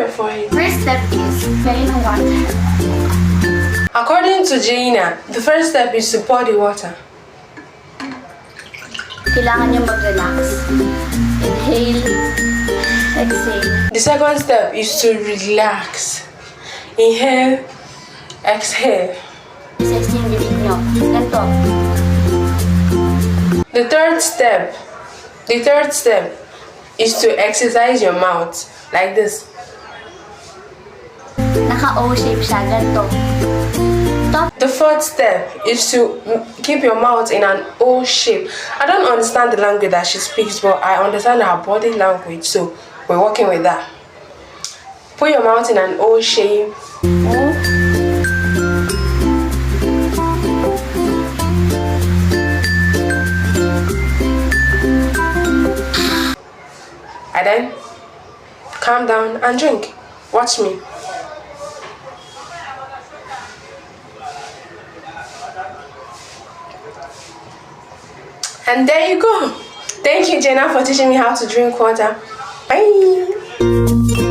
step for it. First step is filling the water. According to Jaina, the first step is to pour the water. Kailangan niyo mag-relax. Inhale, exhale. The second step is to relax. Inhale, exhale. Exercise yung bibig niyo. Ganito. The third step is to exercise your mouth like this. Naka-O shape siya. Ganito. The fourth step is to keep your mouth in an O shape. I don't understand the language that she speaks, but I understand her body language, so we're working with that. Put your mouth in an O shape. O. And then calm down and drink. Watch me. And there you go. Thank you, Jenna, for teaching me how to drink water. Bye.